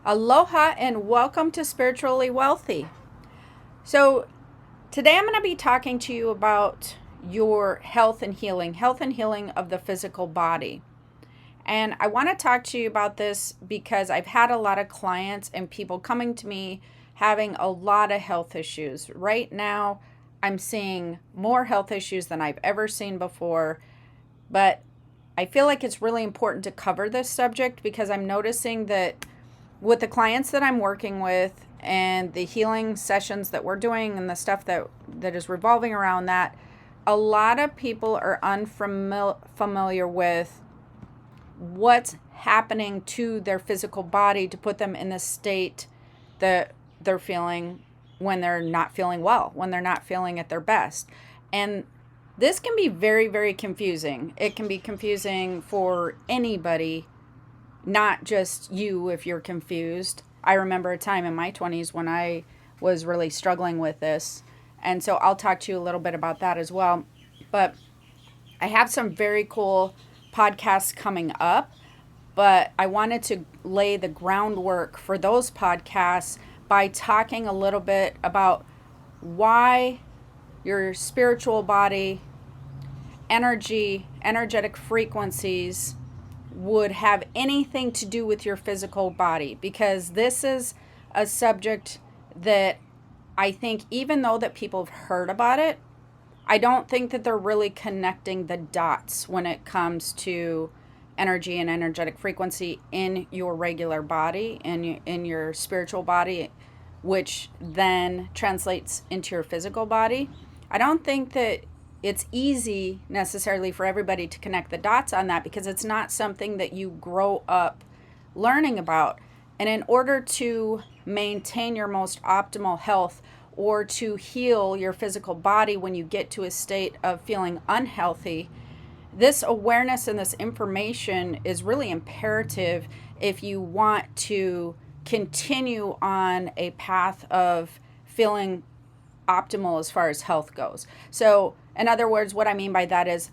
Aloha and welcome to Spiritually Wealthy. So, today I'm going to be talking to you about your health and healing of the physical body. And I want to talk to you about this because I've had a lot of clients and people coming to me having a lot of health issues. Right now, I'm seeing more health issues than I've ever seen before, but I feel like it's really important to cover this subject because I'm noticing that with the clients that I'm working with and the healing sessions that we're doing and the stuff that is revolving around that, a lot of people are unfamiliar with what's happening to their physical body to put them in the state that they're feeling when they're not feeling well, when they're not feeling at their best. And this can be very, very confusing. It can be confusing for anybody, not just you if you're confused. I remember a time in my 20s when I was really struggling with this. And so I'll talk to you a little bit about that as well. But I have some very cool podcasts coming up, but I wanted to lay the groundwork for those podcasts by talking a little bit about why your spiritual body, energetic frequencies would have anything to do with your physical body, because this is a subject that I think, even though that people have heard about it, I don't think that they're really connecting the dots when it comes to energy and energetic frequency in your regular body and in your spiritual body, which then translates into your physical body. I don't think that it's easy necessarily for everybody to connect the dots on that because it's not something that you grow up learning about. And in order to maintain your most optimal health or to heal your physical body when you get to a state of feeling unhealthy, this awareness and this information is really imperative if you want to continue on a path of feeling optimal as far as health goes. So, in other words, what I mean by that is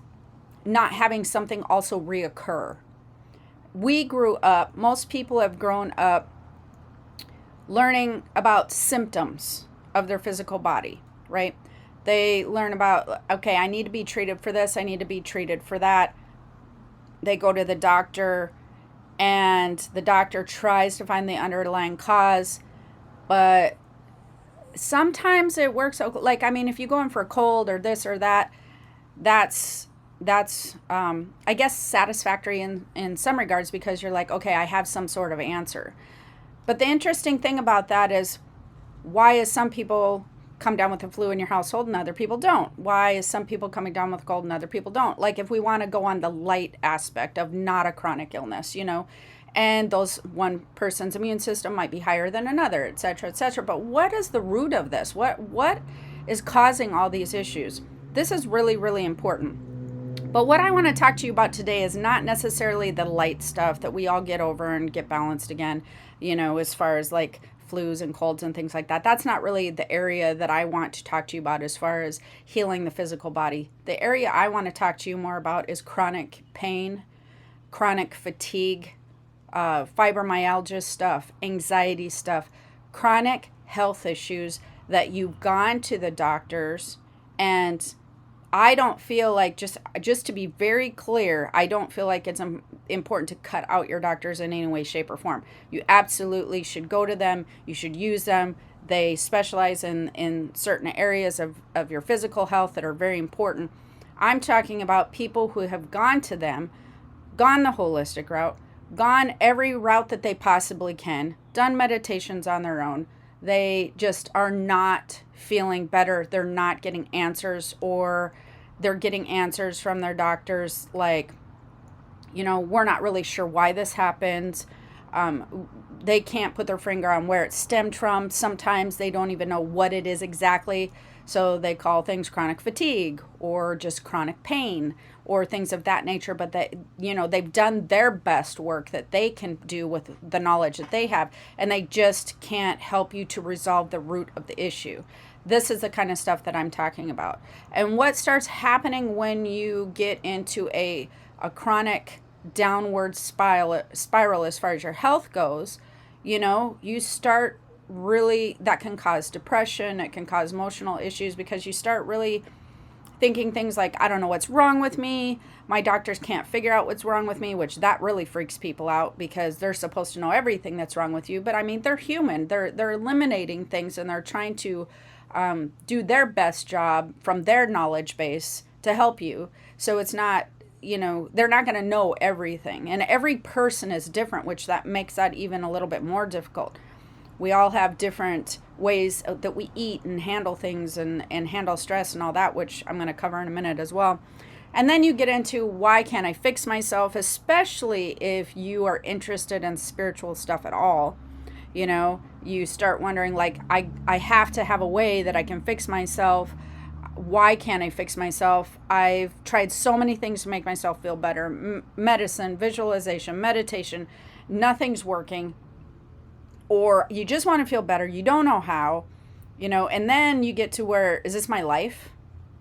not having something also reoccur. We grew up, most people have grown up learning about symptoms of their physical body, right? They learn about, okay, I need to be treated for this, I need to be treated for that. They go to the doctor, and the doctor tries to find the underlying cause, but sometimes it works. Like, I mean, if you go in for a cold or this or that, that's I guess satisfactory in some regards, because you're like, okay, I have some sort of answer. But the interesting thing about that is, why is some people come down with the flu in your household and other people don't? Why is some people coming down with a cold and other people don't? Like, if we want to go on the light aspect of not a chronic illness, and those one person's immune system might be higher than another, et cetera, et cetera. But what is the root of this? What is causing all these issues? This is really, really important. But what I want to talk to you about today is not necessarily the light stuff that we all get over and get balanced again, as far as like flus and colds and things like that. That's not really the area that I want to talk to you about as far as healing the physical body. The area I want to talk to you more about is chronic pain, chronic fatigue, fibromyalgia stuff, anxiety stuff, chronic health issues that you've gone to the doctors. And I don't feel like, just to be very clear, I don't feel like it's important to cut out your doctors in any way, shape, or form. You absolutely should go to them. You should use them. They specialize in certain areas of your physical health that are very important. I'm talking about people who have gone to them, gone the holistic route, gone every route that they possibly can, done meditations on their own. They just are not feeling better. They're not getting answers, or they're getting answers from their doctors like, we're not really sure why this happens. They can't put their finger on where it stemmed from. Sometimes they don't even know what it is exactly. So they call things chronic fatigue or just chronic pain or things of that nature. But they've done their best work that they can do with the knowledge that they have, and they just can't help you to resolve the root of the issue. This is the kind of stuff that I'm talking about. And what starts happening when you get into a chronic downward spiral as far as your health goes you start really, that can cause depression, it can cause emotional issues, because you start really thinking things like, I don't know what's wrong with me. My doctors can't figure out what's wrong with me, which that really freaks people out, because they're supposed to know everything that's wrong with you. But I mean, they're human. They're eliminating things, and they're trying to do their best job from their knowledge base to help you. So it's not, they're not going to know everything. And every person is different, which that makes that even a little bit more difficult. We all have different ways that we eat and handle things, and handle stress and all that, which I'm going to cover in a minute as well. And then you get into, why can't I fix myself, especially if you are interested in spiritual stuff at all. You start wondering, like, I have to have a way that I can fix myself. Why can't I fix myself? I've tried so many things to make myself feel better. Medicine, visualization, meditation, nothing's working. Or you just want to feel better, you don't know how, and then you get to where, is this my life?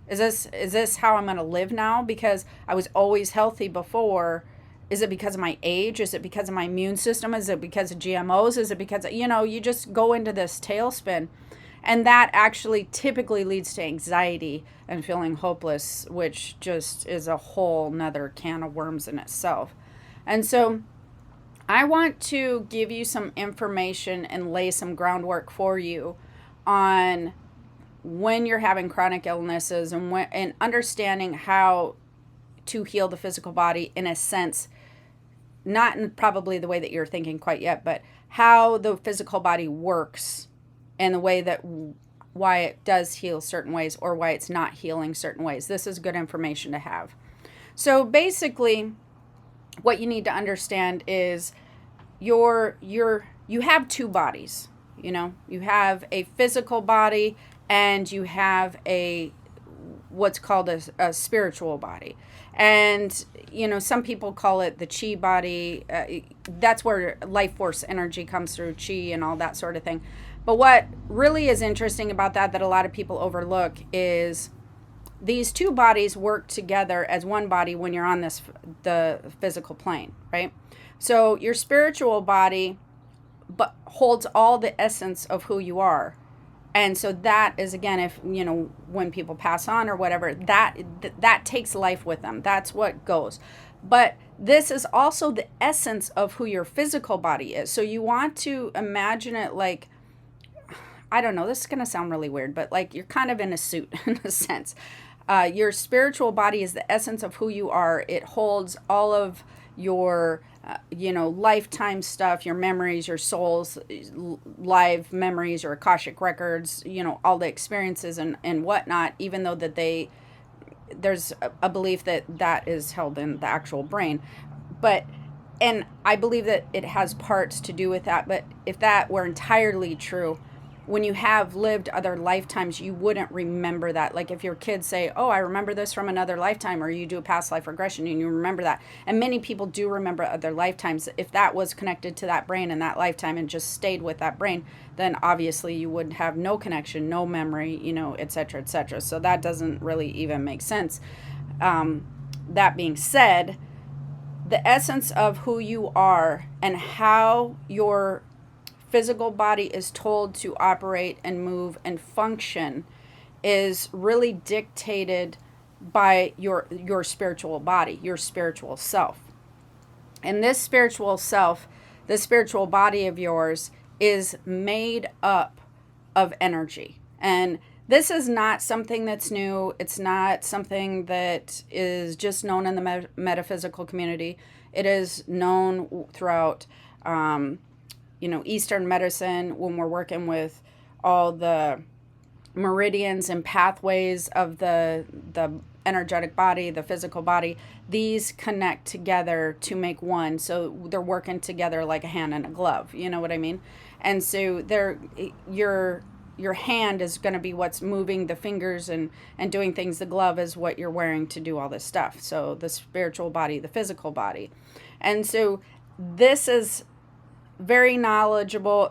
Is this how I'm going to live now? Because I was always healthy before. Is it because of my age? Is it because of my immune system? Is it because of GMOs? Is it because you just go into this tailspin, and that actually typically leads to anxiety and feeling hopeless, which just is a whole nother can of worms in itself. And so I want to give you some information and lay some groundwork for you on when you're having chronic illnesses, and understanding how to heal the physical body, in a sense, not in probably the way that you're thinking quite yet, but how the physical body works, and the way that why it does heal certain ways, or why it's not healing certain ways. This is good information to have. So basically, what you need to understand is you have two bodies. You have a physical body, and you have what's called a spiritual body. And some people call it the chi body. That's where life force energy comes through, chi and all that sort of thing. But what really is interesting about that a lot of people overlook is these two bodies work together as one body when you're on the physical plane, right? So your spiritual body but holds all the essence of who you are. And so that is, again, if, when people pass on or whatever, that takes life with them. That's what goes. But this is also the essence of who your physical body is. So you want to imagine it like, I don't know, this is going to sound really weird, but like you're kind of in a suit in a sense. Your spiritual body is the essence of who you are. It holds all of your lifetime stuff, your memories, your soul's live memories or Akashic records, all the experiences and whatnot, even though that there's a belief that is held in the actual brain. And I believe that it has parts to do with that, but if that were entirely true, when you have lived other lifetimes, you wouldn't remember that. Like if your kids say, oh, I remember this from another lifetime, or you do a past life regression and you remember that. And many people do remember other lifetimes. If that was connected to that brain in that lifetime and just stayed with that brain, then obviously you would have no connection, no memory, et cetera, et cetera. So that doesn't really even make sense. That being said, the essence of who you are and how your physical body is told to operate and move and function is really dictated by your spiritual body, your spiritual self. And this spiritual self, the spiritual body of yours, is made up of energy. And this is not something that's new. It's not something that is just known in the metaphysical community. It is known throughout Eastern medicine, when we're working with all the meridians and pathways of the energetic body, the physical body. These connect together to make one. So they're working together like a hand and a glove. You know what I mean? And so your hand is going to be what's moving the fingers and doing things. The glove is what you're wearing to do all this stuff. So the spiritual body, the physical body. And so this is very knowledgeable,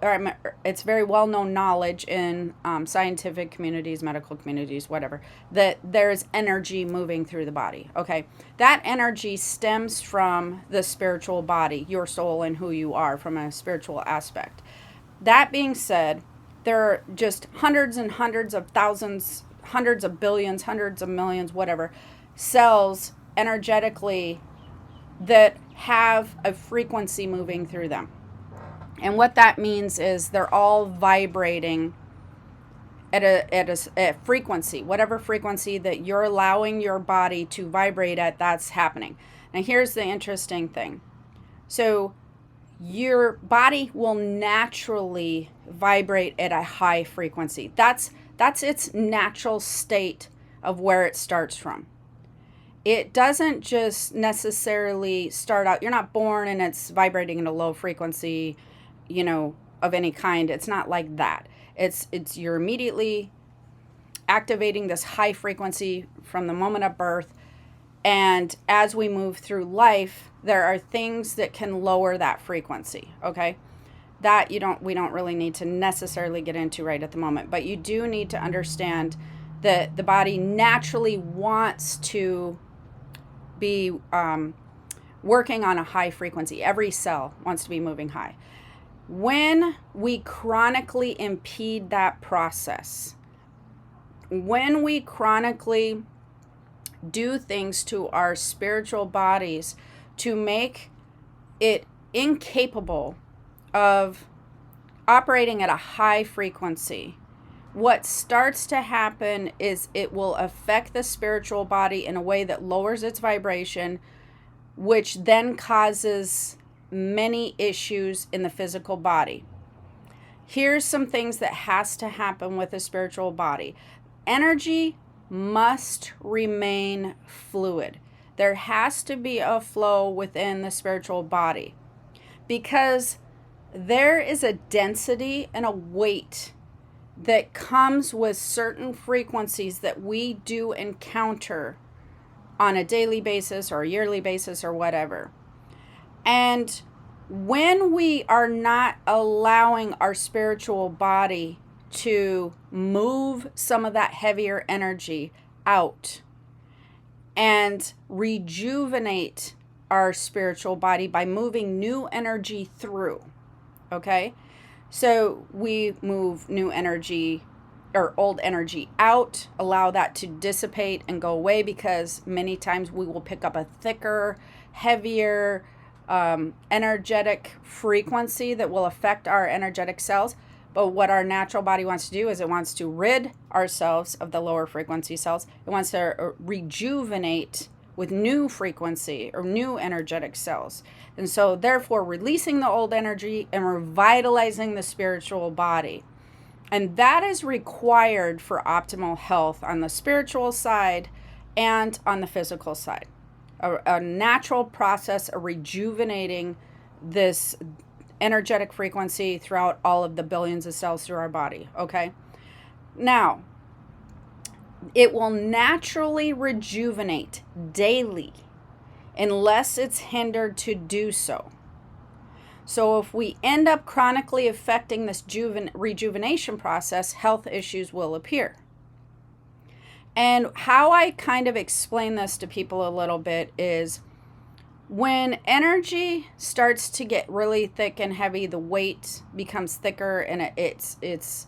it's very well-known knowledge in scientific communities, medical communities, whatever, that there's energy moving through the body. Okay, that energy stems from the spiritual body, your soul, and who you are from a spiritual aspect. That being said, there are just hundreds and hundreds of thousands, hundreds of billions, hundreds of millions, whatever, cells energetically that have a frequency moving through them. And what that means is they're all vibrating at a frequency, whatever frequency that you're allowing your body to vibrate at, that's happening. Now, here's the interesting thing. So, your body will naturally vibrate at a high frequency. That's its natural state of where it starts from. It doesn't just necessarily start out, you're not born and it's vibrating at a low frequency, of any kind. It's not like that. It's you're immediately activating this high frequency from the moment of birth. And as we move through life, there are things that can lower that frequency, okay? That we don't really need to necessarily get into right at the moment, but you do need to understand that the body naturally wants to be working on a high frequency. Every cell wants to be moving high. When we chronically impede that process, when we chronically do things to our spiritual bodies to make it incapable of operating at a high frequency, what starts to happen is it will affect the spiritual body in a way that lowers its vibration, which then causes many issues in the physical body. Here's some things that has to happen with the spiritual body. Energy must remain fluid. There has to be a flow within the spiritual body because there is a density and a weight that comes with certain frequencies that we do encounter on a daily basis or a yearly basis or whatever. And when we are not allowing our spiritual body to move some of that heavier energy out and rejuvenate our spiritual body by moving new energy through, okay? So we move new energy or old energy out, allow that to dissipate and go away, because many times we will pick up a thicker, heavier, energetic frequency that will affect our energetic cells. But what our natural body wants to do is it wants to rid ourselves of the lower frequency cells. It wants to rejuvenate with new frequency or new energetic cells. And so therefore releasing the old energy and revitalizing the spiritual body. And that is required for optimal health on the spiritual side and on the physical side. A natural process of rejuvenating this energetic frequency throughout all of the billions of cells through our body, okay? Now, it will naturally rejuvenate daily unless it's hindered to do so. So if we end up chronically affecting this rejuvenation process, health issues will appear. And how I kind of explain this to people a little bit is when energy starts to get really thick and heavy, the weight becomes thicker and it's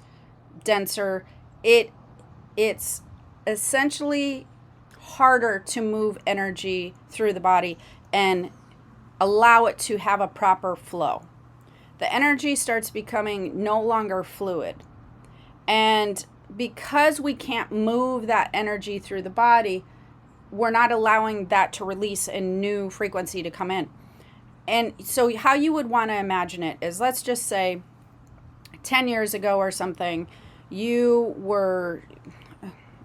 denser. It's essentially harder to move energy through the body and allow it to have a proper flow. The energy starts becoming no longer fluid. And because we can't move that energy through the body, we're not allowing that to release a new frequency to come in. And so how you would want to imagine it is, let's just say 10 years ago or something, you were,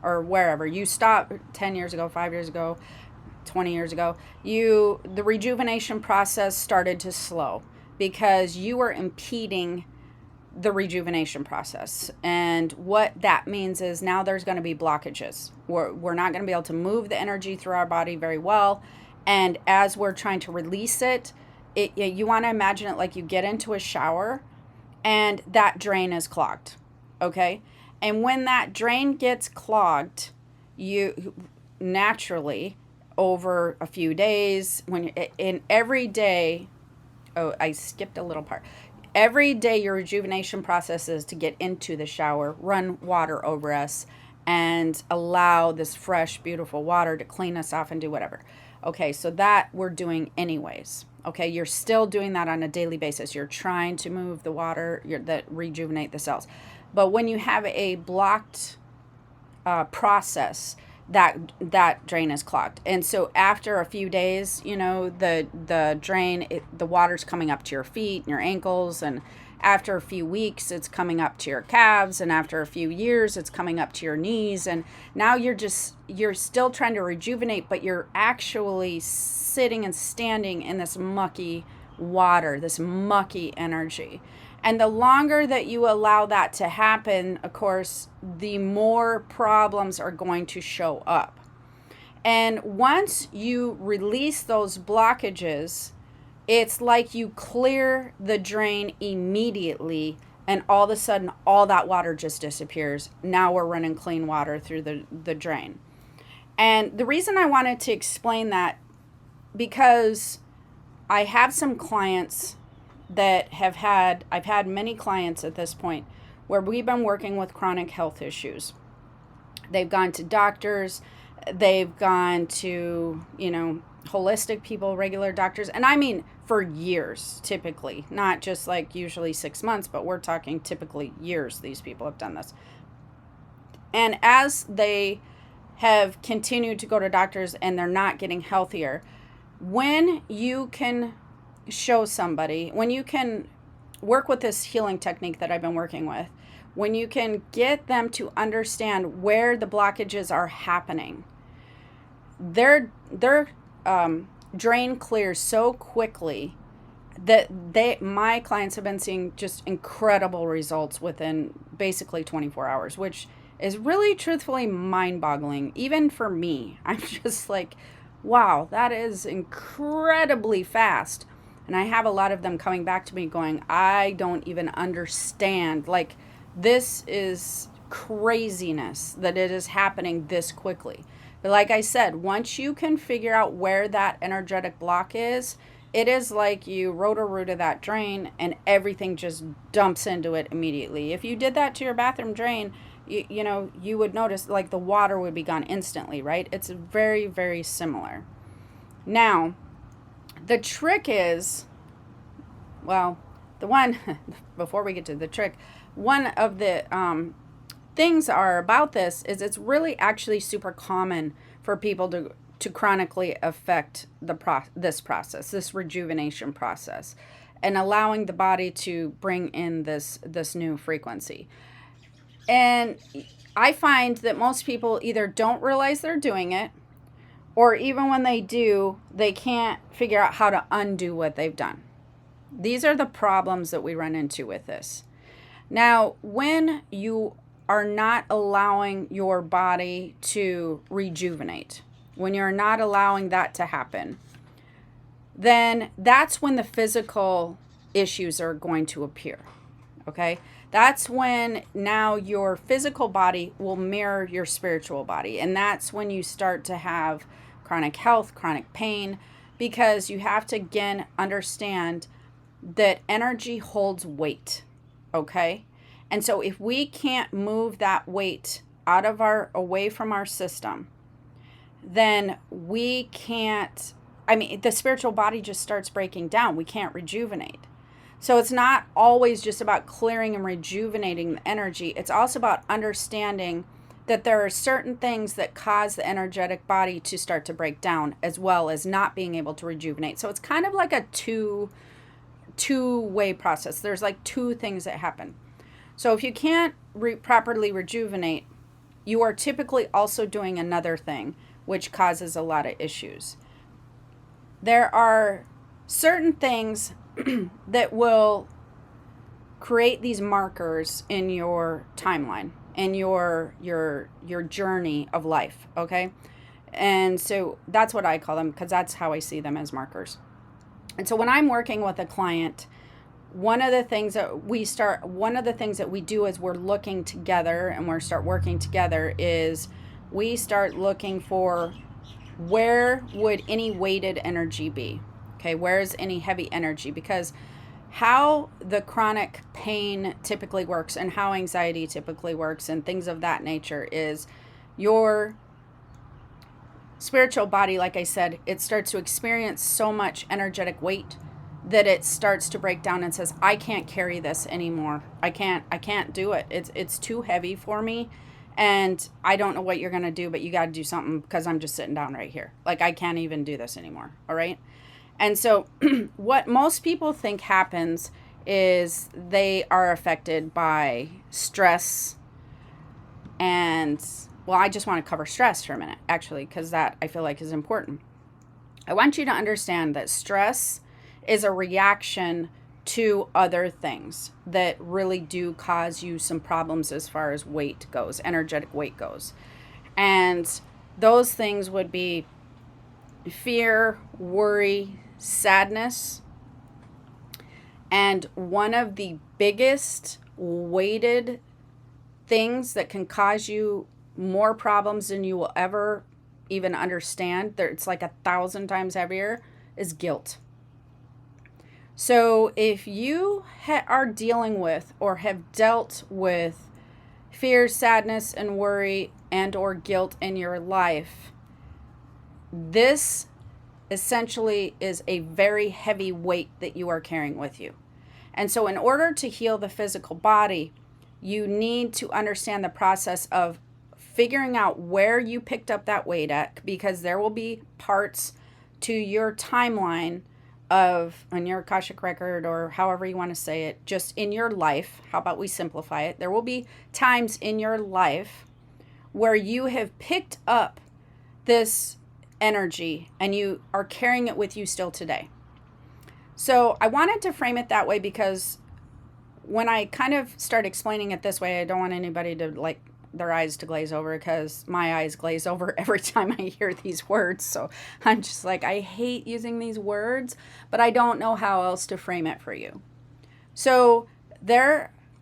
or wherever, you stopped 10 years ago, 5 years ago, 20 years ago, the rejuvenation process started to slow because you were impeding the rejuvenation process. And what that means is now there's going to be blockages. We're not going to be able to move the energy through our body very well. And as we're trying to release it, you want to imagine it like you get into a shower and that drain is clogged. Okay. And when that drain gets clogged, you naturally, over a few days, in every day, oh, I skipped a little part. Every day, your rejuvenation process is to get into the shower, run water over us, and allow this fresh, beautiful water to clean us off and do whatever. Okay, so that we're doing anyways. Okay, you're still doing that on a daily basis. You're trying to move the water that rejuvenate the cells. But when you have a blocked process, that drain is clogged, and so after a few days, the drain, the water's coming up to your feet and your ankles, and after a few weeks it's coming up to your calves, and after a few years it's coming up to your knees, and now you're still trying to rejuvenate, but you're actually sitting and standing in this mucky water, this mucky energy. And the longer that you allow that to happen, of course, the more problems are going to show up. And once you release those blockages, it's like you clear the drain immediately, and all of a sudden, all that water just disappears. Now we're running clean water through the drain. And the reason I wanted to explain that, because I have some clients that I've had many clients at this point where we've been working with chronic health issues. They've gone to doctors, they've gone to, holistic people, regular doctors, and I mean for years, typically, not just like usually 6 months, but we're talking typically years these people have done this. And as they have continued to go to doctors and they're not getting healthier, when you can show somebody, when you can work with this healing technique that I've been working with, when you can get them to understand where the blockages are happening, their drain clears so quickly that my clients have been seeing just incredible results within basically 24 hours, which is really truthfully mind-boggling, even for me. I'm just like, wow, that is incredibly fast. And I have a lot of them coming back to me going, I don't even understand. Like, this is craziness that it is happening this quickly. But like I said, once you can figure out where that energetic block is, it is like you roto-rooted that drain and everything just dumps into it immediately. If you did that to your bathroom drain, you would notice like the water would be gone instantly, right? It's very, very similar. Now, the trick is, before we get to the trick, one of the things about this is it's really actually super common for people to chronically affect this process, this rejuvenation process, and allowing the body to bring in this new frequency. And I find that most people either don't realize they're doing it, or even when they do, they can't figure out how to undo what they've done. These are the problems that we run into with this. Now, when you are not allowing your body to rejuvenate, when you're not allowing that to happen, then that's when the physical issues are going to appear. Okay? That's when now your physical body will mirror your spiritual body. And that's when you start to have chronic health, chronic pain, because you have to again understand that energy holds weight. Okay? And so if we can't move that weight away from our system, then we can't, the spiritual body just starts breaking down. We can't rejuvenate. So it's not always just about clearing and rejuvenating the energy. It's also about understanding that there are certain things that cause the energetic body to start to break down, as well as not being able to rejuvenate. So it's kind of like a two-way process. There's like two things that happen. So if you can't properly rejuvenate, you are typically also doing another thing, which causes a lot of issues. There are certain things that will create these markers in your timeline, in your journey of life, okay? And so that's what I call them, because that's how I see them, as markers. And so when I'm working with a client, one of the things that we do as we're looking together and we start working together is we start looking for where would any weighted energy be? Okay, where's any heavy energy? Because how the chronic pain typically works and how anxiety typically works and things of that nature is your spiritual body, like I said, it starts to experience so much energetic weight that it starts to break down and says, I can't carry this anymore. I can't do it. It's too heavy for me. And I don't know what you're going to do, but you got to do something because I'm just sitting down right here. Like, I can't even do this anymore. All right. And so what most people think happens is they are affected by stress. And, well, I just want to cover stress for a minute, actually, because that I feel like is important. I want you to understand that stress is a reaction to other things that really do cause you some problems as far as weight goes, energetic weight goes. And those things would be fear, worry, sadness. And one of the biggest weighted things that can cause you more problems than you will ever even understand, it's like 1,000 times heavier, is guilt. So if you are dealing with or have dealt with fear, sadness, and worry and or guilt in your life, this essentially is a very heavy weight that you are carrying with you. And so in order to heal the physical body, you need to understand the process of figuring out where you picked up that weight at, because there will be parts to your timeline of on your Akashic record, or however you want to say it, just in your life. How about we simplify it? There will be times in your life where you have picked up this energy and you are carrying it with you still today. So I wanted to frame it that way because when I kind of start explaining it this way, I don't want anybody to like their eyes to glaze over, because my eyes glaze over every time I hear these words. So I'm just like, I hate using these words, but I don't know how else to frame it for you. So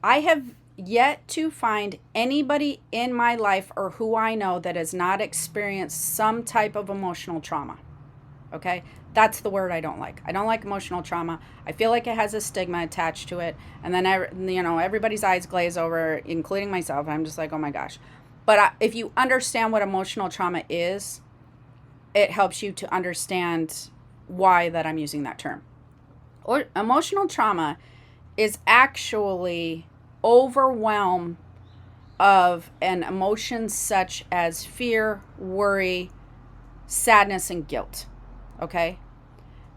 I have yet to find anybody in my life or who I know that has not experienced some type of emotional trauma. Okay? That's the word I don't like. I don't like emotional trauma. I feel like it has a stigma attached to it. And then, everybody's eyes glaze over, including myself. I'm just like, oh my gosh. But if you understand what emotional trauma is, it helps you to understand why that I'm using that term. Or emotional trauma is actually overwhelm of an emotion such as fear, worry, sadness, and guilt. Okay?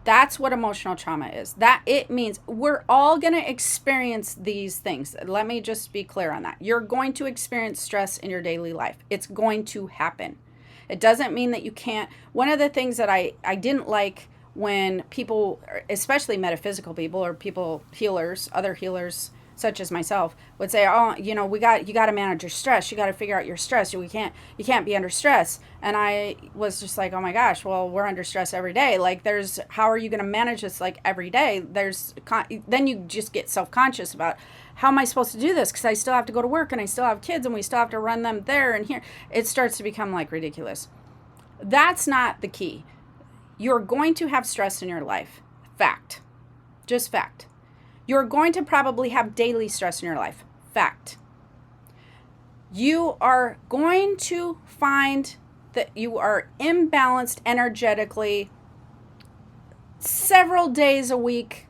That's what emotional trauma is. That it means we're all going to experience these things. Let me just be clear on that. You're going to experience stress in your daily life. It's going to happen. It doesn't mean that you can't. One of the things that I didn't like when people, especially metaphysical people or people healers, other healers such as myself, would say, oh, you got to manage your stress. You got to figure out your stress. You can't be under stress. And I was just like, oh my gosh, well, we're under stress every day. Like how are you going to manage this like every day? Then you just get self-conscious about how am I supposed to do this? Because I still have to go to work and I still have kids and we still have to run them there and here. It starts to become like ridiculous. That's not the key. You're going to have stress in your life. Fact. Just fact. You're going to probably have daily stress in your life. Fact. You are going to find that you are imbalanced energetically several days a week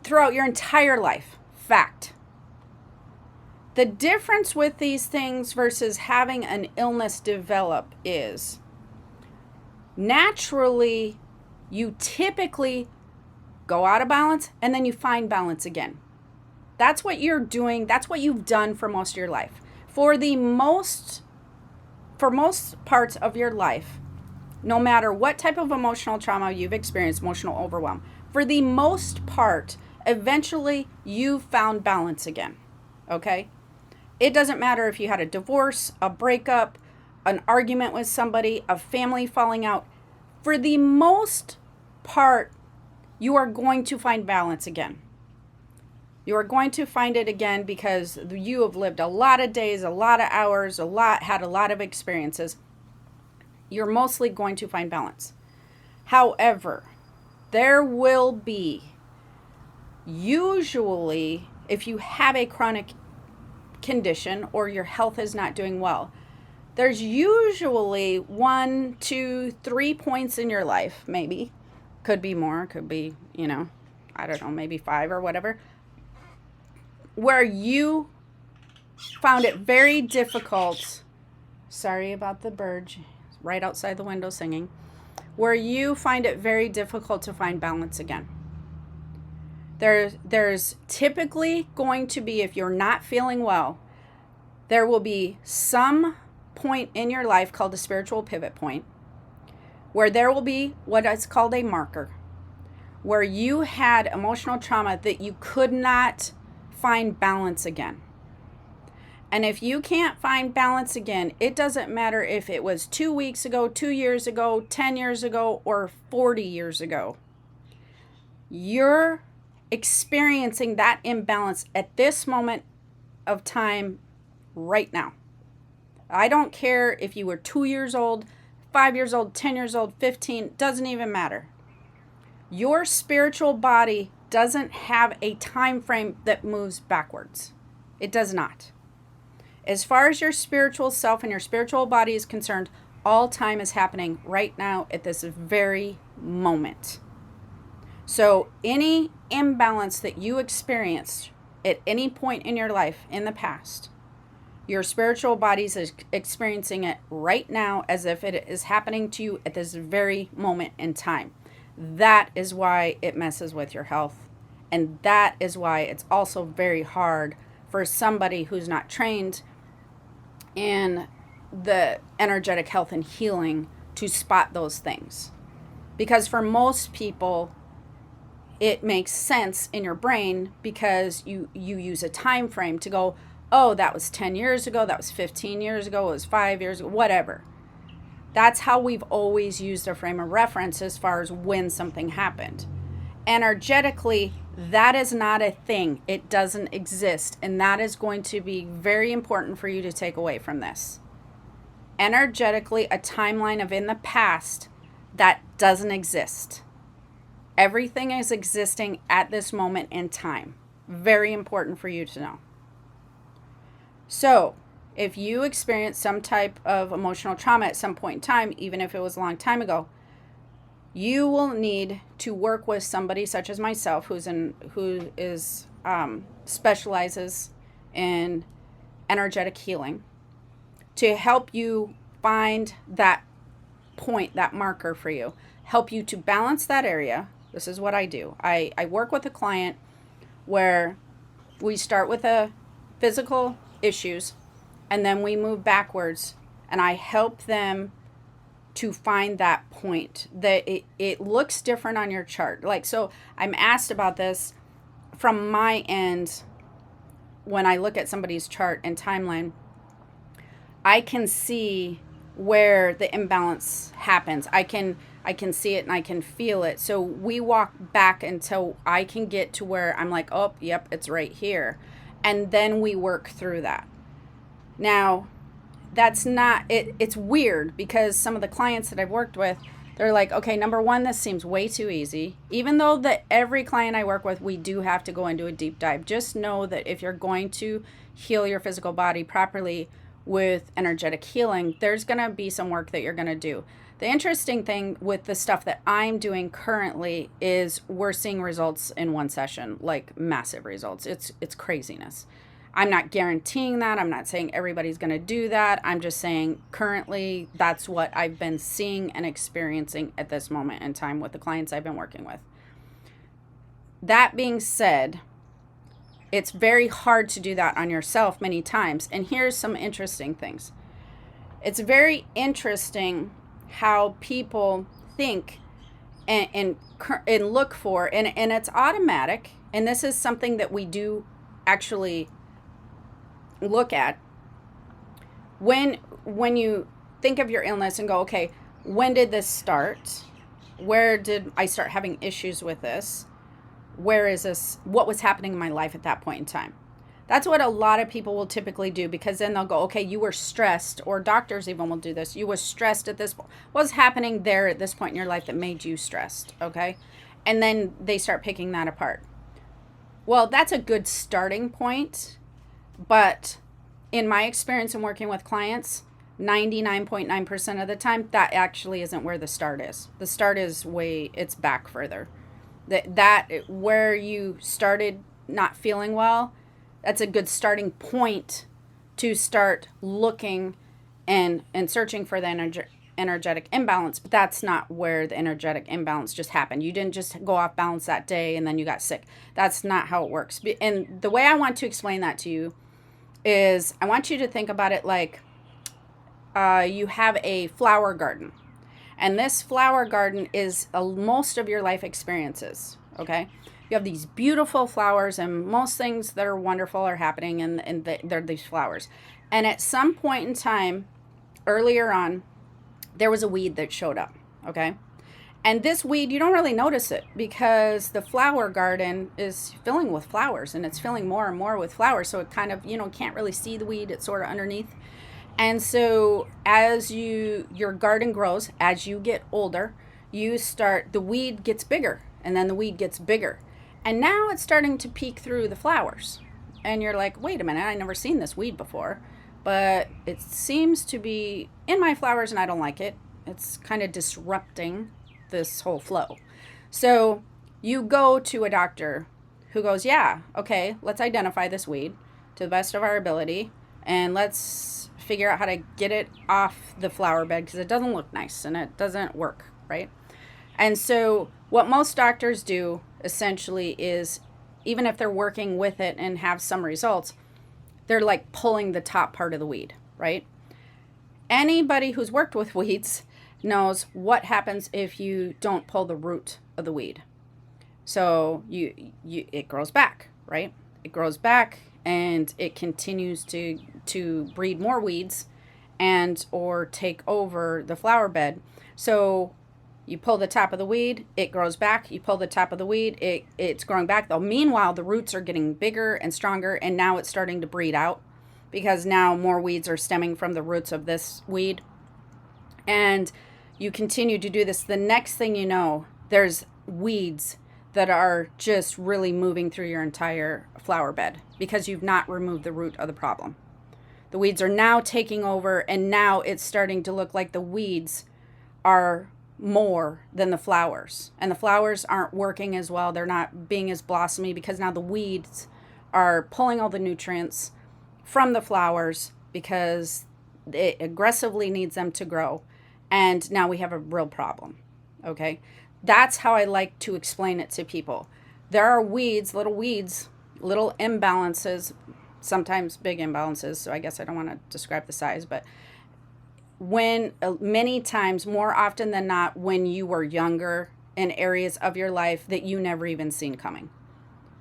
throughout your entire life. Fact. The difference with these things versus having an illness develop is naturally you typically go out of balance and then you find balance again. That's what you're doing. That's what you've done for most of your life. For most parts of your life, no matter what type of emotional trauma you've experienced, emotional overwhelm, for the most part, eventually you found balance again. Okay? It doesn't matter if you had a divorce, a breakup, an argument with somebody, a family falling out. For the most part, you are going to find balance again. You are going to find it again because you have lived a lot of days, a lot of hours, had a lot of experiences. You're mostly going to find balance. However, there will be, usually, if you have a chronic condition or your health is not doing well, there's usually 1, 2, 3 points in your life, maybe. Could be more, could be, I don't know, maybe 5 or whatever, where you found it very difficult. Sorry about the bird right outside the window singing. Where you find it very difficult to find balance again. There's typically going to be, if you're not feeling well, there will be some point in your life called a spiritual pivot point, where there will be what is called a marker, where you had emotional trauma that you could not find balance again. And if you can't find balance again, it doesn't matter if it was 2 weeks ago, 2 years ago, 10 years ago, or 40 years ago. You're experiencing that imbalance at this moment of time right now. I don't care if you were 2 years old, 5 years old, 10 years old, 15, doesn't even matter. Your spiritual body doesn't have a time frame that moves backwards. It does not. As far as your spiritual self and your spiritual body is concerned, all time is happening right now at this very moment. So any imbalance that you experienced at any point in your life in the past, your spiritual body is experiencing it right now as if it is happening to you at this very moment in time. That is why it messes with your health. And that is why it's also very hard for somebody who's not trained in the energetic health and healing to spot those things. Because for most people, it makes sense in your brain because you use a time frame to go, oh, that was 10 years ago, that was 15 years ago, it was 5 years ago, whatever. That's how we've always used a frame of reference as far as when something happened. Energetically, that is not a thing. It doesn't exist. And that is going to be very important for you to take away from this. Energetically, a timeline of in the past, that doesn't exist. Everything is existing at this moment in time. Very important for you to know. So, if you experience some type of emotional trauma at some point in time, even if it was a long time ago, you will need to work with somebody such as myself who specializes in energetic healing to help you find that point, that marker for you, help you to balance that area. This is what I do. I work with a client where we start with the physical issues and then we move backwards, and I help them to find that point that it looks different on your chart. Like, so I'm asked about this from my end. When I look at somebody's chart and timeline, I can see where the imbalance happens. I can see it and I can feel it. So we walk back until I can get to where I'm like, oh, yep, it's right here. And then we work through that. Now, that's not, it's weird because some of the clients that I've worked with, they're like, okay, number one, this seems way too easy. Even though that every client I work with, we do have to go into a deep dive. Just know that if you're going to heal your physical body properly with energetic healing, there's going to be some work that you're going to do. The interesting thing with the stuff that I'm doing currently is we're seeing results in one session, like massive results. It's craziness. I'm not guaranteeing that. I'm not saying everybody's going to do that. I'm just saying currently that's what I've been seeing and experiencing at this moment in time with the clients I've been working with. That being said, it's very hard to do that on yourself many times. And here's some interesting things. It's very interesting how people think and look for, and it's automatic. And this is something that we do actually look at when you think of your illness and go, okay, when did this start? Where did I start having issues with this? Where is this? What was happening in my life at that point in time? That's what a lot of people will typically do, because then they'll go, okay, you were stressed, or doctors even will do this. You were stressed at this point. What's happening there at this point in your life that made you stressed? Okay. And then they start picking that apart. Well, that's a good starting point. But in my experience in working with clients, 99.9% of the time, that actually isn't where the start is. The start is it's back further. That where you started not feeling well, that's a good starting point to start looking and searching for the energetic imbalance. But that's not where the energetic imbalance just happened. You didn't just go off balance that day and then you got sick. That's not how it works. And the way I want to explain that to you is, I want you to think about it like you have a flower garden. And this flower garden is most of your life experiences, okay? You have these beautiful flowers, and most things that are wonderful are happening, and they're these flowers. And at some point in time, earlier on, there was a weed that showed up, okay? And this weed, you don't really notice it because the flower garden is filling with flowers, and it's filling more and more with flowers. So it kind of, can't really see the weed. It's sort of underneath. And so as your garden grows, as you get older, the weed gets bigger, and then the weed gets bigger. And now it's starting to peek through the flowers. And you're like, wait a minute, I never seen this weed before, but it seems to be in my flowers and I don't like it. It's kind of disrupting this whole flow. So you go to a doctor who goes, yeah, okay, let's identify this weed to the best of our ability, and let's figure out how to get it off the flower bed, because it doesn't look nice and it doesn't work, right? And so what most doctors do essentially is, even if they're working with it and have some results, they're like pulling the top part of the weed, right? Anybody who's worked with weeds knows what happens if you don't pull the root of the weed. So it grows back, right? It grows back, and it continues to breed more weeds and or take over the flower bed. So you pull the top of the weed, it grows back. You pull the top of the weed, it's growing back. Though meanwhile, the roots are getting bigger and stronger, and now it's starting to breed out, because now more weeds are stemming from the roots of this weed. And you continue to do this. The next thing you know, there's weeds that are just really moving through your entire flower bed because you've not removed the root of the problem. The weeds are now taking over, and now it's starting to look like the weeds are more than the flowers. And the flowers aren't working as well. They're not being as blossomy because now the weeds are pulling all the nutrients from the flowers because it aggressively needs them to grow. And now we have a real problem. Okay? That's how I like to explain it to people. There are weeds, little imbalances, sometimes big imbalances. So I guess I don't want to describe the size, but when many times, more often than not, when you were younger, in areas of your life that you never even seen coming.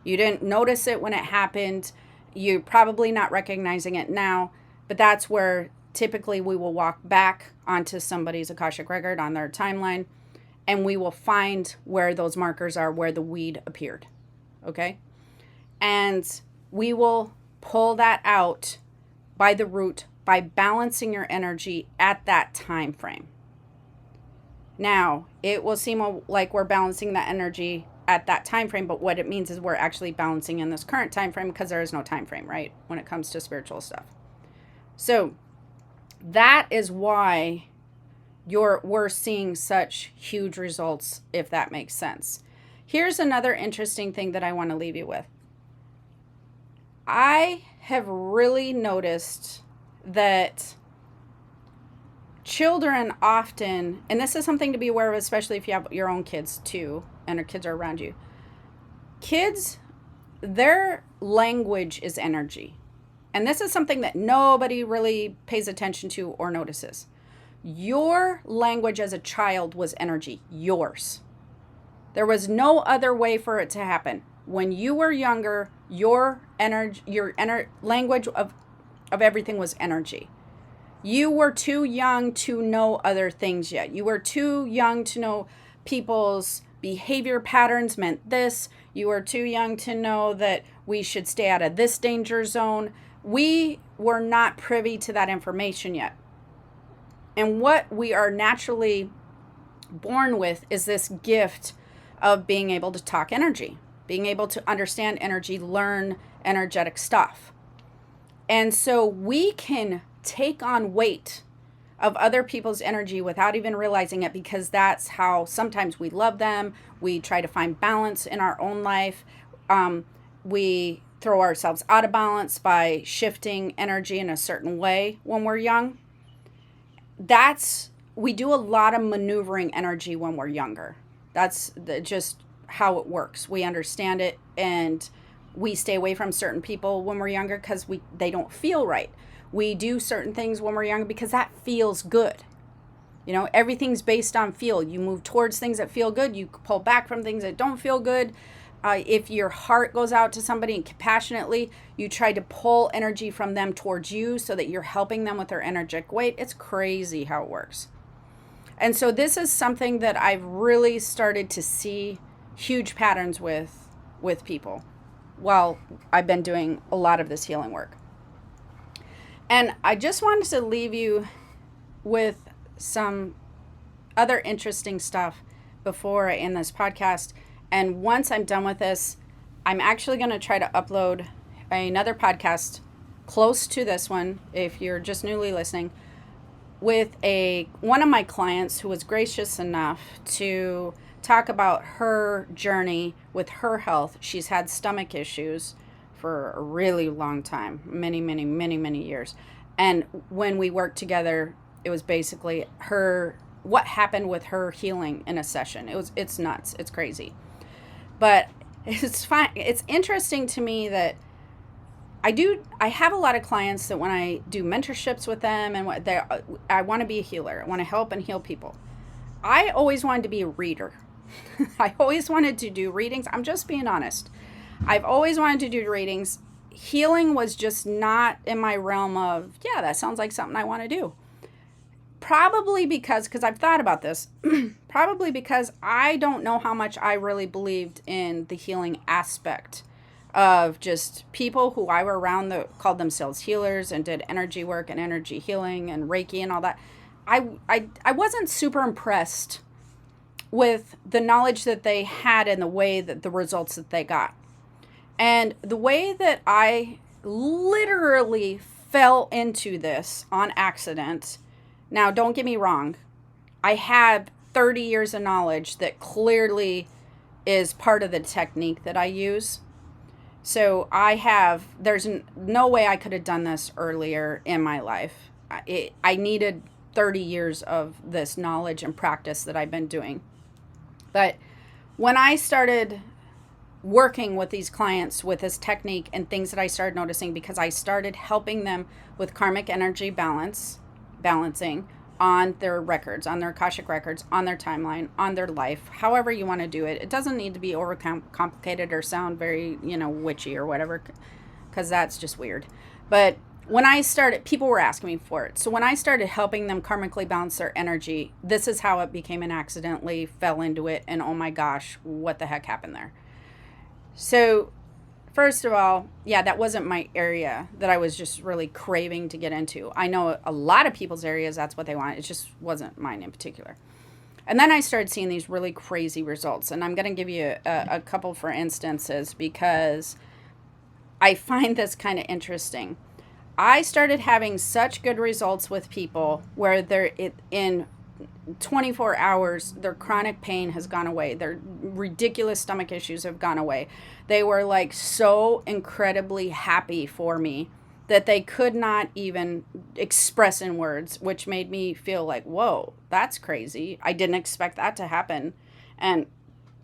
You didn't notice it when it happened. You're probably not recognizing it now, but that's where typically we will walk back onto somebody's Akashic record on their timeline, and we will find where those markers are, where the weed appeared. Okay? And we will pull that out by the root by balancing your energy at that time frame. Now, it will seem like we're balancing that energy at that time frame, but what it means is we're actually balancing in this current time frame, because there is no time frame, right, when it comes to spiritual stuff. So that is why we're seeing such huge results, if that makes sense. Here's another interesting thing that I want to leave you with. I have really noticed that children often, and this is something to be aware of, especially if you have your own kids too, and your kids are around you. Kids, their language is energy. And this is something that nobody really pays attention to or notices. Your language as a child was energy, yours. There was no other way for it to happen. When you were younger, your language of everything was energy. You were too young to know other things yet. You were too young to know people's behavior patterns meant this. You are too young to know that we should stay out of this danger zone. We were not privy to that information yet. And what we are naturally born with is this gift of being able to talk energy, being able to understand energy, learn energetic stuff. And so we can take on weight of other people's energy without even realizing it, because that's how sometimes we love them. We try to find balance in our own life. We throw ourselves out of balance by shifting energy in a certain way when we're young. We do a lot of maneuvering energy when we're younger. That's just how it works. We understand it, and we stay away from certain people when we're younger because they don't feel right. We do certain things when we're younger because that feels good. Everything's based on feel. You move towards things that feel good. You pull back from things that don't feel good. If your heart goes out to somebody and compassionately, you try to pull energy from them towards you so that you're helping them with their energetic weight. It's crazy how it works. And so this is something that I've really started to see huge patterns with people while I've been doing a lot of this healing work. And I just wanted to leave you with some other interesting stuff before I end this podcast. And once I'm done with this, I'm actually going to try to upload another podcast close to this one, if you're just newly listening, with one of my clients who was gracious enough to talk about her journey with her health. She's had stomach issues for a really long time, many, many, many, many years. And when we worked together, it was basically what happened with her healing in a session. It's nuts. It's crazy. But it's fine. It's interesting to me that I have a lot of clients that when I do mentorships with them and I want to be a healer. I want to help and heal people. I always wanted to be a reader. I always wanted to do readings. I'm just being honest. I've always wanted to do readings. Healing was just not in my realm of, yeah, that sounds like something I want to do. Probably because I've thought about this, probably because I don't know how much I really believed in the healing aspect of just people who I were around that called themselves healers and did energy work and energy healing and Reiki and all that. I wasn't super impressed with the knowledge that they had and the way that the results that they got. And the way that I literally fell into this on accident. Now, don't get me wrong. I have 30 years of knowledge that clearly is part of the technique that I use. So there's no way I could have done this earlier in my life. I needed 30 years of this knowledge and practice that I've been doing. But when I started working with these clients with this technique and things that I started noticing, because I started helping them with karmic energy balancing on their records, on their Akashic records, on their timeline, on their life, however you want to do it. It doesn't need to be over complicated or sound very, witchy or whatever, because that's just weird. But when I started, people were asking me for it. So when I started helping them karmically balance their energy, this is how it became an accidentally fell into it. And oh my gosh, what the heck happened there? So first of all, yeah, that wasn't my area that I was just really craving to get into. I know a lot of people's areas, that's what they want. It just wasn't mine in particular. And then I started seeing these really crazy results. And I'm going to give you a couple for instances because I find this kind of interesting. I started having such good results with people where in 24 hours, their chronic pain has gone away. Their ridiculous stomach issues have gone away. They were like so incredibly happy for me that they could not even express in words, which made me feel like, whoa, that's crazy. I didn't expect that to happen. And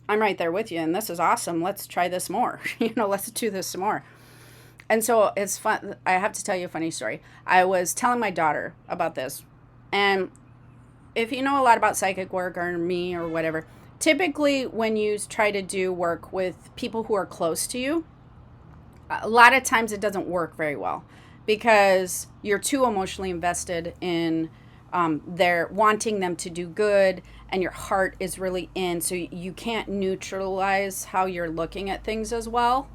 I'm right there with you. And this is awesome. Let's try this more. Let's do this some more. And so it's fun. I have to tell you a funny story. I was telling my daughter about this. And if you know a lot about psychic work or me or whatever, typically when you try to do work with people who are close to you, a lot of times it doesn't work very well because you're too emotionally invested in they're wanting them to do good, and your heart is really in, so you can't neutralize how you're looking at things as well.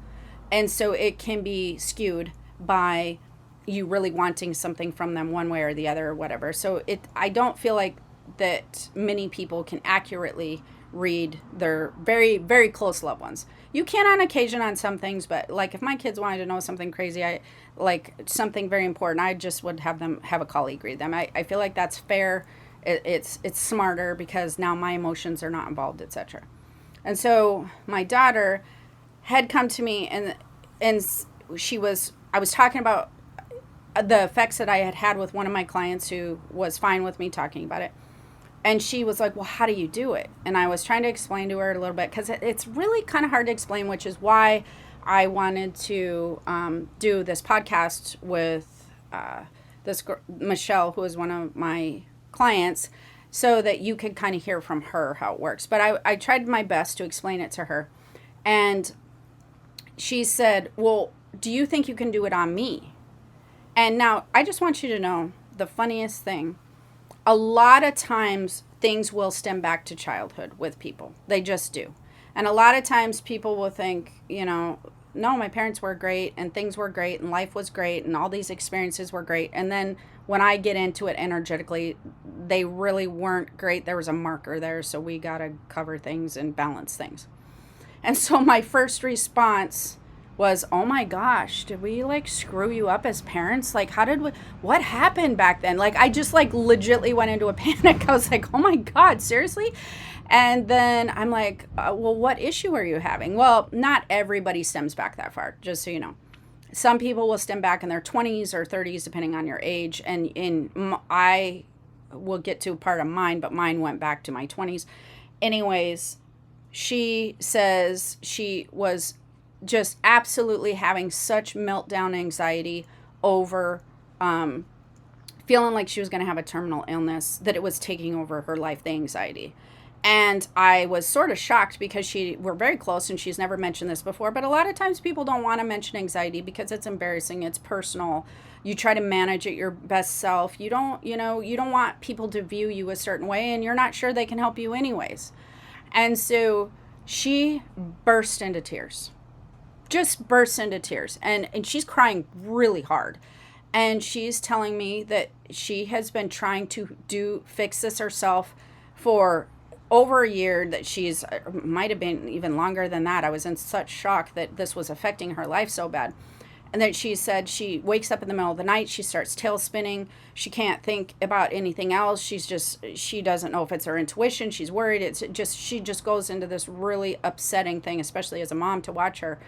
And so it can be skewed by you really wanting something from them one way or the other or whatever. So I don't feel like that many people can accurately read their very, very close loved ones. You can on occasion on some things, but like if my kids wanted to know something crazy, I like something very important, I just would have them have a colleague read them. I feel like that's fair. It's smarter because now my emotions are not involved, etc. And so my daughter had come to me, and I was talking about the effects that I had had with one of my clients who was fine with me talking about it. And she was like, well, how do you do it? And I was trying to explain to her a little bit because it's really kind of hard to explain, which is why I wanted to do this podcast with Michelle, who is one of my clients, so that you could kind of hear from her how it works. But I tried my best to explain it to her. And she said, well, do you think you can do it on me? And now I just want you to know the funniest thing. A lot of times things will stem back to childhood with people. They just do. And a lot of times people will think, no, my parents were great and things were great and life was great and all these experiences were great. And then when I get into it energetically, they really weren't great. There was a marker there, so we got to cover things and balance things. And so my first response was, oh my gosh, did we like screw you up as parents? Like, what happened back then? Like, I just like legitimately went into a panic. I was like, oh my God, seriously? And then I'm like, well, what issue are you having? Well, not everybody stems back that far, just so you know. Some people will stem back in their 20s or 30s, depending on your age. And I will get to part of mine, but mine went back to my 20s. Anyways, she says she was just absolutely having such meltdown anxiety over feeling like she was going to have a terminal illness that it was taking over her life, the anxiety. And I was sort of shocked because we're very close and she's never mentioned this before. But a lot of times people don't want to mention anxiety because it's embarrassing. It's personal. You try to manage it your best self. You don't want people to view you a certain way, and you're not sure they can help you anyways. And so she burst into tears. Just bursts into tears. And she's crying really hard. And she's telling me that she has been trying to fix this herself for over a year, that she's might have been even longer than that. I was in such shock that this was affecting her life so bad. And that she said she wakes up in the middle of the night, she starts tail spinning, she can't think about anything else, she doesn't know if it's her intuition, she's worried, she just goes into this really upsetting thing, especially as a mom, to watch her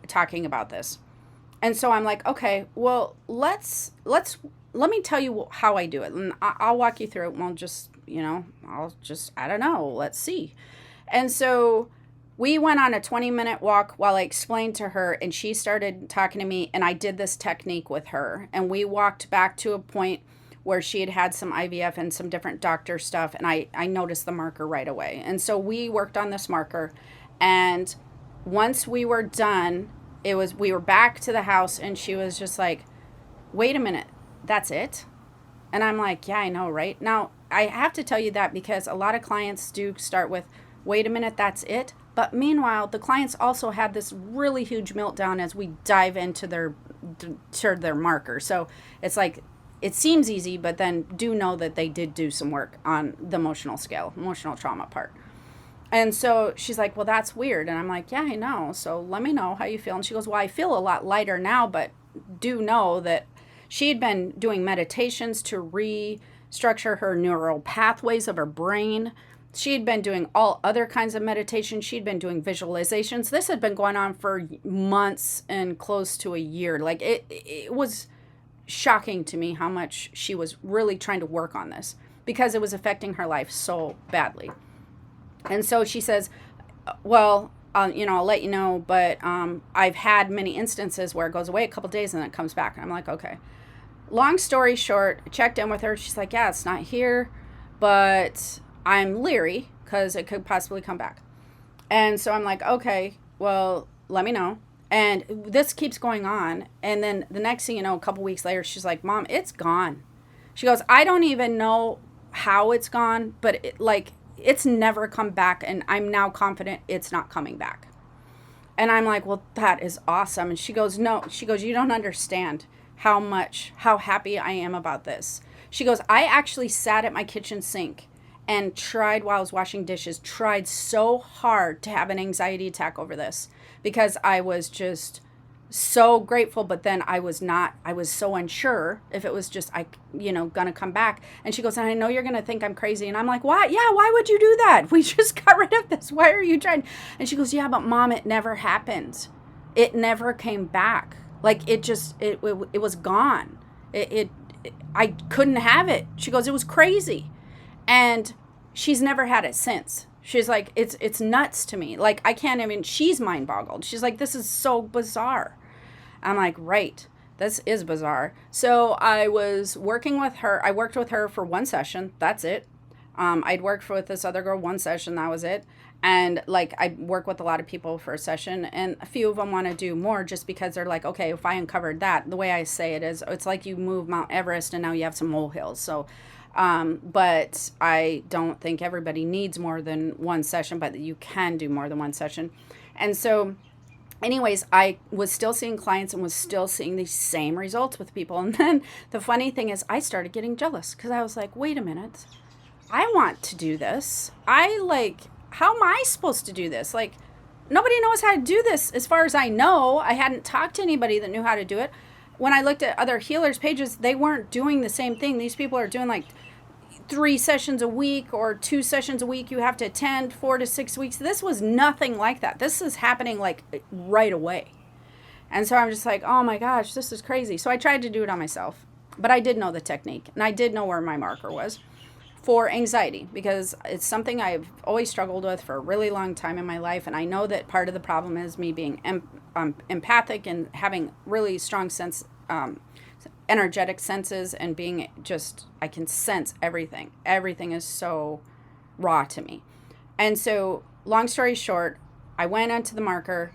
talking about this. And so I'm like, okay, well, let me tell you how I do it, and I'll walk you through it. We'll just, I don't know, let's see. And so we went on a 20-minute walk while I explained to her, and she started talking to me, and I did this technique with her, and we walked back to a point where she had some IVF and some different doctor stuff, and I noticed the marker right away. And so we worked on this marker, and once we were done, we were back to the house, and she was just like, wait a minute, that's it? And I'm like, yeah, I know, right? Now, I have to tell you that because a lot of clients do start with, wait a minute, that's it? But meanwhile, the clients also had this really huge meltdown as we dive into their marker. So it's like, it seems easy, but then do know that they did do some work on the emotional trauma part. And so she's like, well, that's weird. And I'm like, yeah, I know. So let me know how you feel. And she goes, well, I feel a lot lighter now, but do know that she had been doing meditations to restructure her neural pathways of her brain. She had been doing all other kinds of meditation. She'd been doing visualizations. This had been going on for months and close to a year. Like it was shocking to me how much she was really trying to work on this because it was affecting her life so badly. And so she says, well, I'll let you know, but I've had many instances where it goes away a couple days and then it comes back. And I'm like, okay. Long story short, I checked in with her. She's like, yeah, it's not here, but I'm leery because it could possibly come back. And so I'm like, okay, well, let me know. And this keeps going on. And then the next thing you know, a couple weeks later, she's like, Mom, it's gone. She goes, I don't even know how it's gone, but it's never come back. And I'm now confident it's not coming back. And I'm like, well, that is awesome. And she goes, no, she goes, you don't understand how happy I am about this. She goes, I actually sat at my kitchen sink and tried while I was washing dishes, tried so hard to have an anxiety attack over this because I was just so grateful, but then I was not, I was so unsure if it was just, gonna come back. And she goes, and I know you're gonna think I'm crazy. And I'm like, why? Yeah, why would you do that? We just got rid of this. Why are you trying? And she goes, yeah, but Mom, it never happened. It never came back. Like it was gone. I couldn't have it. She goes, it was crazy. And she's never had it since. She's like, it's nuts to me. Like, I can't even, she's mind boggled. She's like, this is so bizarre. I'm like, right, this is bizarre. So I was working with her. I worked with her for one session. That's it. I'd worked with this other girl one session. That was it. And like, I work with a lot of people for a session, and a few of them want to do more just because they're like, okay, if I uncovered that, the way I say it is, it's like you move Mount Everest and now you have some molehills. So but I don't think everybody needs more than one session, but you can do more than one session. And so anyways, I was still seeing clients and was still seeing these same results with people. And then the funny thing is I started getting jealous because I was like, wait a minute, I want to do this. How am I supposed to do this? Like, nobody knows how to do this. As far as I know, I hadn't talked to anybody that knew how to do it. When I looked at other healers' pages, they weren't doing the same thing. These people are doing like 3 sessions a week or 2 sessions a week. You have to attend 4 to 6 weeks. This was nothing like that. This is happening like right away. And so I'm just like, oh my gosh, this is crazy. So I tried to do it on myself, but I did know the technique and I did know where my marker was for anxiety because it's something I've always struggled with for a really long time in my life. And I know that part of the problem is me being empathic and having really strong energetic senses and being just, I can sense everything. Everything is so raw to me. And so long story short, I went onto the marker,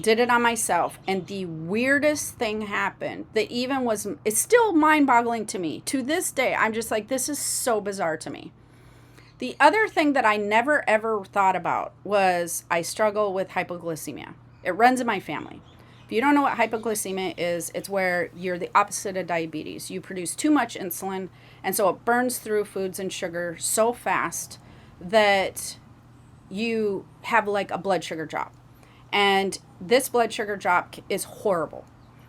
did it on myself, and the weirdest thing happened that it's still mind-boggling to me. To this day, I'm just like, this is so bizarre to me. The other thing that I never ever thought about was I struggle with hypoglycemia. It runs in my family. If you don't know what hypoglycemia is, it's where you're the opposite of diabetes. You produce too much insulin, and so it burns through foods and sugar so fast that you have like a blood sugar drop. And this blood sugar drop is horrible.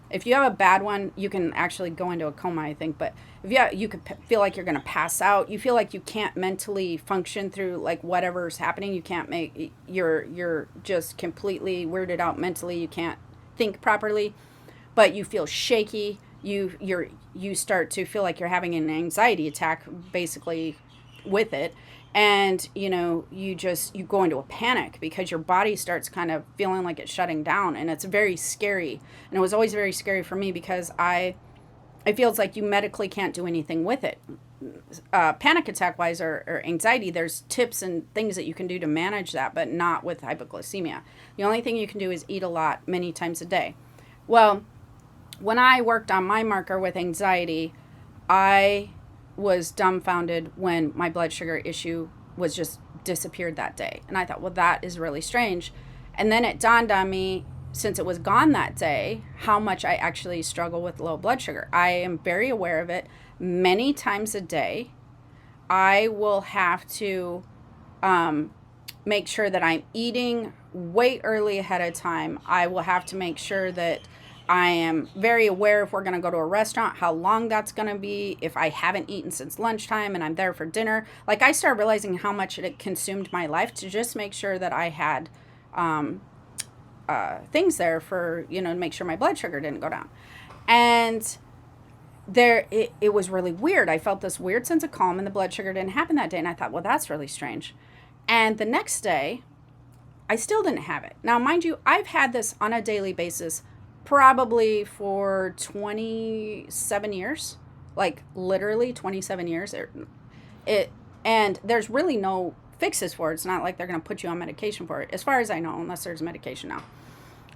If you have a bad one, you can actually go into a coma, I think. But if you could feel like you're going to pass out. You feel like you can't mentally function through like whatever's happening. You can't you're just completely weirded out mentally. You can't think properly, but you feel shaky. You start to feel like you're having an anxiety attack basically with it. And you go into a panic because your body starts kind of feeling like it's shutting down, and it's very scary. And it was always very scary for me because it feels like you medically can't do anything with it. Panic attack wise or anxiety, there's tips and things that you can do to manage that, but not with hypoglycemia. The only thing you can do is eat a lot many times a day. Well, when I worked on my marker with anxiety, I was dumbfounded when my blood sugar issue was just disappeared that day. And I thought, well, that is really strange. And then it dawned on me, since it was gone that day, how much I actually struggle with low blood sugar. I am very aware of it. Many times a day, I will have to make sure that I'm eating way early ahead of time. I will have to make sure that I am very aware if we're going to go to a restaurant, how long that's going to be, if I haven't eaten since lunchtime and I'm there for dinner. Like, I started realizing how much it consumed my life to just make sure that I had things there for, to make sure my blood sugar didn't go down. And it was really weird. I felt this weird sense of calm and the blood sugar didn't happen that day. And I thought, well, that's really strange. And the next day, I still didn't have it. Now, mind you, I've had this on a daily basis probably for 27 years, like literally 27 years. And there's really no fixes for it. It's not like they're going to put you on medication for it, as far as I know, unless there's medication now.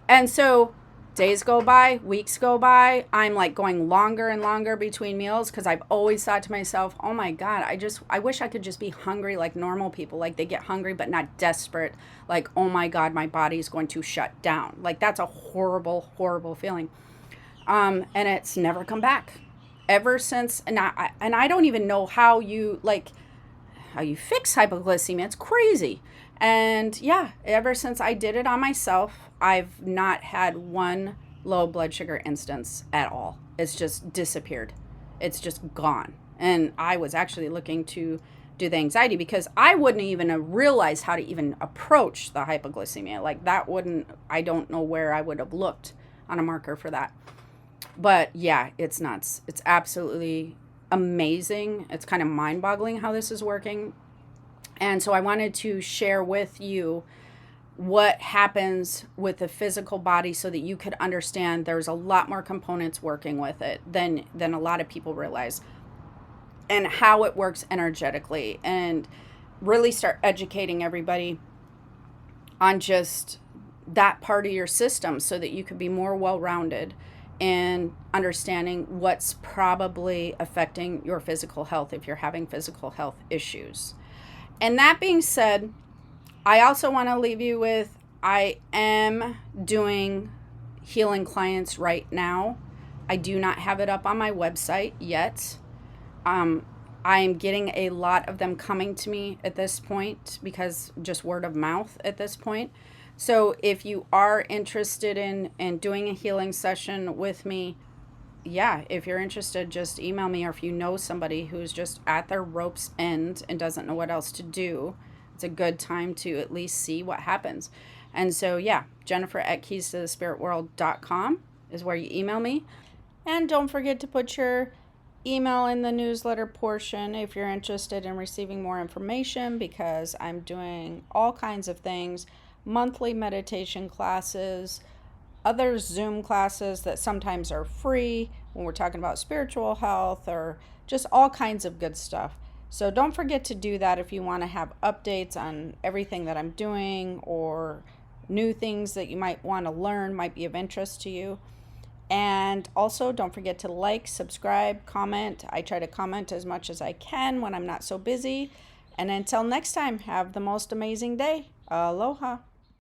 And so Days go by, weeks go by. I'm like going longer and longer between meals because I've always thought to myself, oh my God, I wish I could just be hungry like normal people. Like they get hungry but not desperate. Like, oh my God, my body's going to shut down. Like that's a horrible, horrible feeling. And it's never come back ever since. And I don't even know how you fix hypoglycemia. It's crazy. And yeah, ever since I did it on myself, I've not had one low blood sugar instance at all. It's just disappeared. It's just gone. And I was actually looking to do the anxiety because I wouldn't even have realized how to even approach the hypoglycemia. Like that wouldn't, I don't know where I would have looked on a marker for that. But yeah, it's nuts. It's absolutely amazing. It's kind of mind-boggling how this is working. And so I wanted to share with you what happens with the physical body so that you could understand there's a lot more components working with it than a lot of people realize, and how it works energetically, and really start educating everybody on just that part of your system so that you could be more well-rounded in understanding what's probably affecting your physical health if you're having physical health issues. And that being said, I also want to leave you with, I am doing healing clients right now. I do not have it up on my website yet. I'm getting a lot of them coming to me at this point because just word of mouth at this point. So if you are interested in doing a healing session with me, yeah, if you're interested, just email me. Or if you know somebody who's just at their rope's end and doesn't know what else to do, it's a good time to at least see what happens. And so, yeah, Jennifer@keystothespiritworld.com is where you email me. And don't forget to put your email in the newsletter portion if you're interested in receiving more information, because I'm doing all kinds of things, monthly meditation classes, other Zoom classes that sometimes are free when we're talking about spiritual health, or just all kinds of good stuff. So don't forget to do that if you want to have updates on everything that I'm doing, or new things that you might want to learn might be of interest to you. And also don't forget to like, subscribe, comment. I try to comment as much as I can when I'm not so busy. And until next time, have the most amazing day. Aloha.